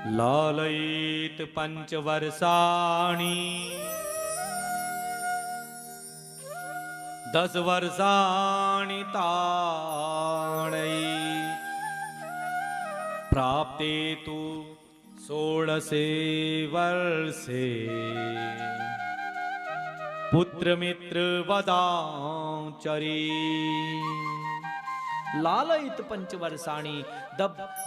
लालयित पंचवर्षाणि 10 वर्षाणि ताडयि प्राप्ते तु 16 वर्षे पुत्रमित्र वदाचरी। लालयित पंचवर्षाणि,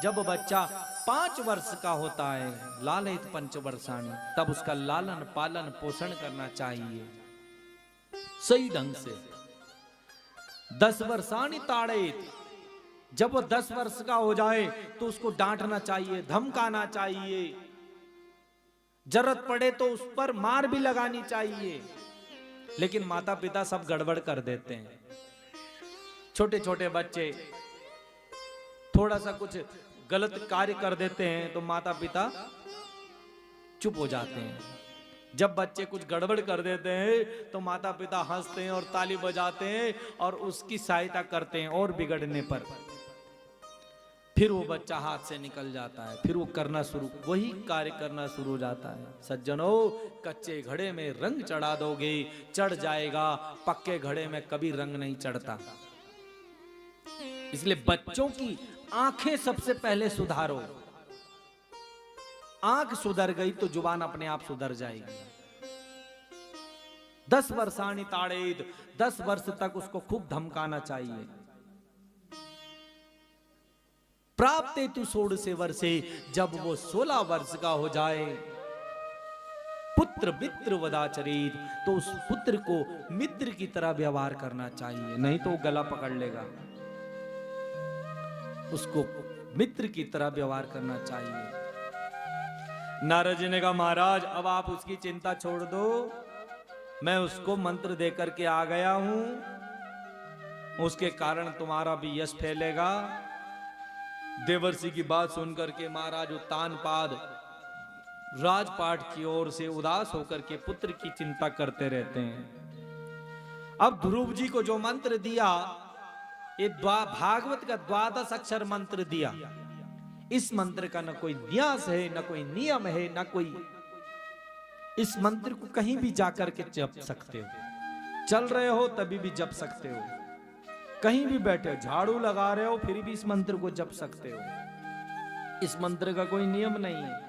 जब बच्चा 5 वर्ष का होता है, लालयित पंचवर्षाणि, तब उसका लालन पालन पोषण करना चाहिए सही ढंग से। 10 वर्षाणि ताड़यित, जब वो 10 वर्ष का हो जाए तो उसको डांटना चाहिए, धमकाना चाहिए, जरूरत पड़े तो उस पर मार भी लगानी चाहिए। लेकिन माता पिता सब गड़बड़ कर देते हैं। छोटे छोटे बच्चे थोड़ा सा कुछ गलत कार्य कर देते हैं तो माता पिता चुप हो जाते हैं। जब बच्चे कुछ गड़बड़ कर देते हैं तो माता पिता हंसते हैं और ताली बजाते हैं और उसकी सहायता करते हैं, और बिगड़ने पर फिर वो बच्चा हाथ से निकल जाता है, फिर वो वही कार्य करना शुरू हो जाता है। सज्जनों, कच्चे घड़े में रंग चढ़ा दोगे चढ़ जाएगा, पक्के घड़े में कभी रंग नहीं चढ़ता। इसलिए बच्चों की आंखें सबसे पहले सुधारो। आंख सुधर गई तो जुबान अपने आप सुधर जाएगी। 10 वर्षाणि ताड़यित, 10 वर्ष तक उसको खूब धमकाना चाहिए। प्राप्ते तु 16 वर्षे, जब वो 16 वर्ष का हो जाए, पुत्र मित्र वदाचरित, तो उस पुत्र को मित्र की तरह व्यवहार करना चाहिए, नहीं तो वो गला पकड़ लेगा। उसको मित्र की तरह व्यवहार करना चाहिए। नारद जी ने कहा, महाराज अब आप उसकी चिंता छोड़ दो, मैं उसको मंत्र दे करके आ गया हूं, उसके कारण तुम्हारा भी यश फैलेगा। देवर्षि की बात सुनकर के महाराज उत्तानपाद राजपाट की ओर से उदास होकर के पुत्र की चिंता करते रहते हैं। अब ध्रुव जी को जो मंत्र दिया, ये भागवत का 12 अक्षर मंत्र दिया। इस मंत्र का न कोई न्यास है, न कोई नियम है, न कोई, इस मंत्र को कहीं भी जाकर के जप सकते हो, चल रहे हो तभी भी जप सकते हो, कहीं भी बैठे हो, झाड़ू लगा रहे हो फिर भी इस मंत्र को जप सकते हो। इस मंत्र का कोई नियम नहीं है,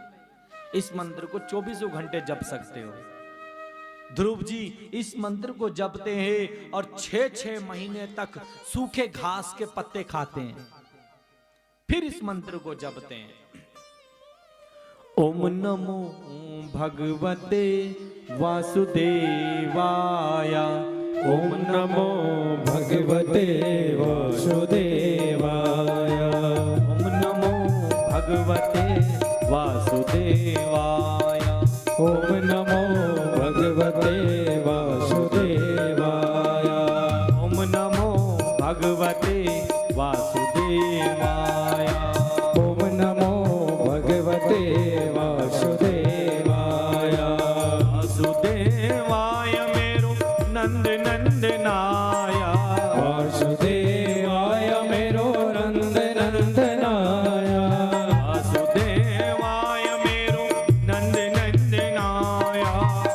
इस मंत्र को 24 घंटे जप सकते हो। ध्रुव जी इस मंत्र को जपते हैं और 6-6 महीने तक सूखे घास के पत्ते खाते हैं, फिर इस मंत्र को जपते हैं। ओम नमो भगवते वासुदेवाय, ओम नमो भगवते वासुदेवाय, ओम नमो भगवते वासुदेवाय, ओम नमो भगवते वासुदेवाय, ओम नमो भगवते वासुदेवाय, ओम नमो भगवते वासुदेवाय। वासुदेवाय मेरो नंद नंदनाया, वासुदेवाय मेरो नंद नंदनाया, वासुदेवाय मेरो नंद नंदनाया,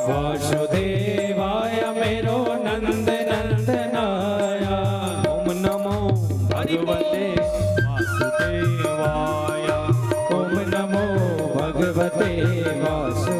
वासुदेवाय मेरो नंद नंदनाया। ओम नमो भगवते वासुदेवाय, ओम नमो भगवते वासुदेवाय।